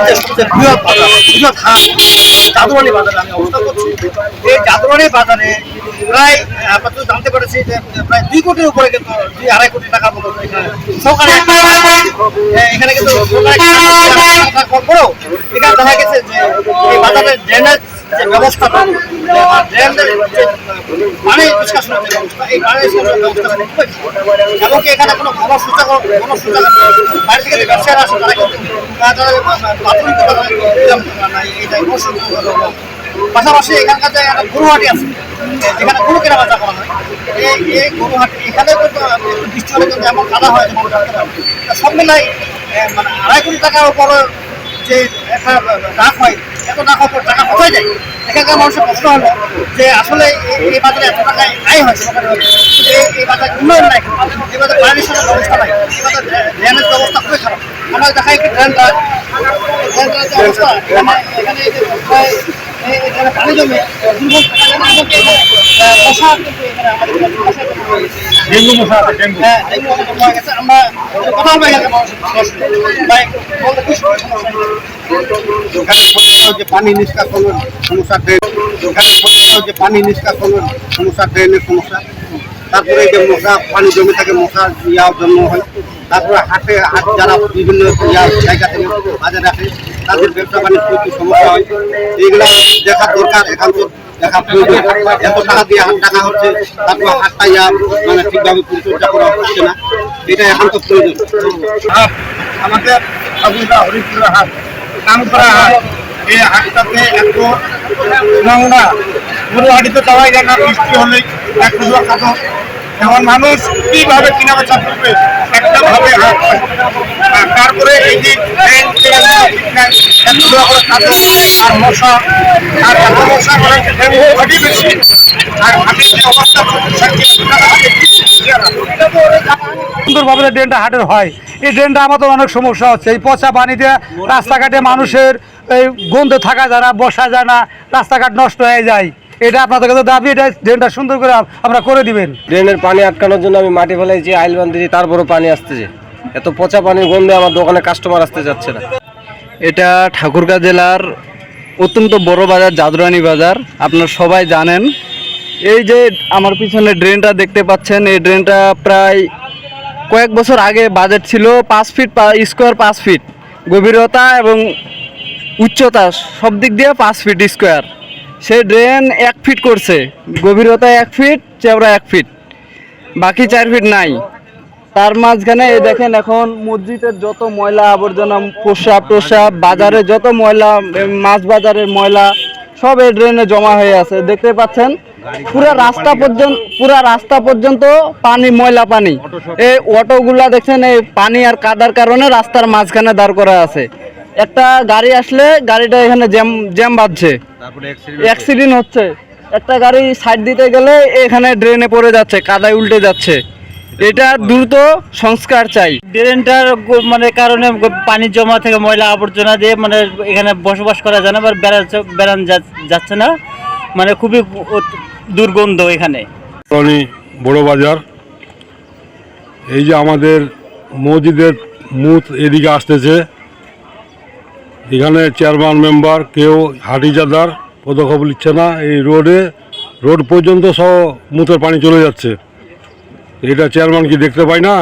রাজ্যের সবচেয়ে বৃহৎ হাট জাদুরানী বাজারে আমি অবস্থান করছি। এই জাদুরানী বাজারে প্রায় আমরা জানতে পেরেছি যে প্রায় 2 কোটির উপরে কিন্তু 2-2.5 কোটি টাকার মতো এখানে সরকারি এখানে কিন্তু করেও এখানে দেখা গেছে যে এই বাজারের ড্রেনেজ যে ব্যবস্থাটা ড্রেনের যে পানি নিষ্কাশনের যে ব্যবস্থা এই পানি নিষ্কাশনের ব্যবস্থা এবং এখানে কোনো গণসূচক বাইরে থেকে যে ব্যবসায়ীরা আসে তারা কিন্তু প্রাথমিক পাশাপাশি এখানকার যে একটা গরুহাটি আছে যেখানে গরু কেনা বেচা করা হয় এই গরুহাটি এখানে কিন্তু বৃষ্টি হলে কিন্তু এমন কাদা হয় যেমন সব মিলাই মানে 2.5 কোটি টাকার উপরে যে একটা ডাক হয় এত ডাক হওয়ার পর টাকা কোথায় যায় এখানকার মানুষের প্রশ্ন হলো যে আসলে এই বাজারে এত টাকায় আয় হয় এই বাজার উন্নয়ন নাই এই বাজার পানি নিষ্কাশনের ব্যবস্থা নাই এই বাজার ড্রেনেজ ব্যবস্থা খুবই খারাপ আমরা দেখাই কি ড্রেনটা যে অবস্থা এখানে এখানে পানি জমে দুর্গম থাকা যাবে এমনকি মশা কিন্তু এখানে আমাদের ডেঙ্গু মশা আছে ডেঙ্গু হ্যাঁ ডেঙ্গু মশা হয়ে গেছে আমরা কথা বলবো এখানে ভাই বলতে কি যে পানি নিষ্কাশনের সমস্যা যে পানি নিষ্কাশনের সমস্যা ড্রেনের সমস্যা তারপরে এই যে মশা পানি জমে থাকে মশার জন্ম হয় তারপরে হাট যারা বিভিন্ন জায়গা থেকে বাজারে আসে তাদের ব্যবসা বাণিজ্য প্রচুর সমস্যা হয় এইগুলা দেখা দরকার একান্ত দেখা প্রয়োজন এত টাকা দিয়ে টাকা হচ্ছে তারপর হাটটা মানে ঠিকভাবে পরিচর্যা করা হচ্ছে না এটা একান্ত প্রয়োজন। আমাদের হরিপুরা হাট নামকরা হাট এই হাটটাতে এত নোংরা গরু হাটিতে যাওয়াই যায় না বৃষ্টি হলেই এক খাতো এখন মানুষ কিভাবে কিনা বেচা করবে একটা ভাবে হাট তারপরে এই যে আর মশা আর এত মশা করে ঘটি বেশি আর হাটের যে অবস্থা সুন্দরভাবে ড্রেনটা হাটের হয় এই ড্রেনটা আমাদের অনেক সমস্যা হচ্ছে এই পচা পানিতে রাস্তাঘাটে মানুষের এই গন্ধে থাকা যায় না বসা যায় না রাস্তাঘাট নষ্ট হয়ে যায় এটা আপনাদের কাছে দাবি এটা ড্রেনটা সুন্দর করে আমরা করে দিবেন। ড্রেনের পানি আটকানোর জন্য আমি মাটি ফেলাইছি আইল বান্ধিছি তারপরও পানি আসতেছে এত পচা পানির গন্ধে আমার দোকানে কাস্টমার আসতে যাচ্ছে না। এটা ঠাকুরগাঁ জেলার অত্যন্ত বড় বাজার জাদুরানী বাজার আপনারা সবাই জানেন। এই যে আমার পিছনে ড্রেনটা দেখতে পাচ্ছেন এই ড্রেনটা প্রায় কয়েক বছর আগে বাজেট ছিল 5 ফিট স্কোয়ার 5 ফিট গভীরতা এবং উচ্চতা সব দিক দিয়ে 5 ফিট স্কোয়ার সেই ড্রেন 1 ফিট করছে গভীরতা 1 ফিট চওড়া 1 ফিট বাকি 4 ফিট নাই। তার মাঝখানে এই দেখেন এখন মসজিদের যত ময়লা আবর্জনা প্রস্রাব বাজারে যত ময়লা মাছ বাজারের ময়লা সব এই ড্রেনে জমা হয়ে আছে দেখতে পাচ্ছেন পুরা রাস্তা পর্যন্ত পানি ময়লা পানি এই অটোগুলা দেখছেন এই পানি আর কাদার কারণে রাস্তার মাঝখানে দাঁড় করা আছে একটা গাড়ি আসলে গাড়িটা এখানে জ্যাম বাঁধছে অ্যাক্সিডেন্ট হচ্ছে একটা গাড়ি সাইড দিতে গেলে এখানে ড্রেনে পড়ে যাচ্ছে কাদায় উল্টে যাচ্ছে এটা দ্রুত সংস্কার চাই। ড্রেনটার মানে কারণে পানি জমা থেকে ময়লা আবর্জনা দিয়ে মানে এখানে বসবাস করা যায় না বা বেড়ান যাচ্ছে না মানে খুবই দুর্গন্ধ এখানে। বড় বাজার এই যে আমাদের মসজিদের মুখ এদিকে আসতেছে এখানে চেয়ারম্যান মেম্বার কেউ হাটিজাদার পদক্ষেপ নিচ্ছে না এই রোড পর্যন্ত সব মুখের পানি চলে যাচ্ছে এটা চেয়ারম্যান কি দেখতে পায় না?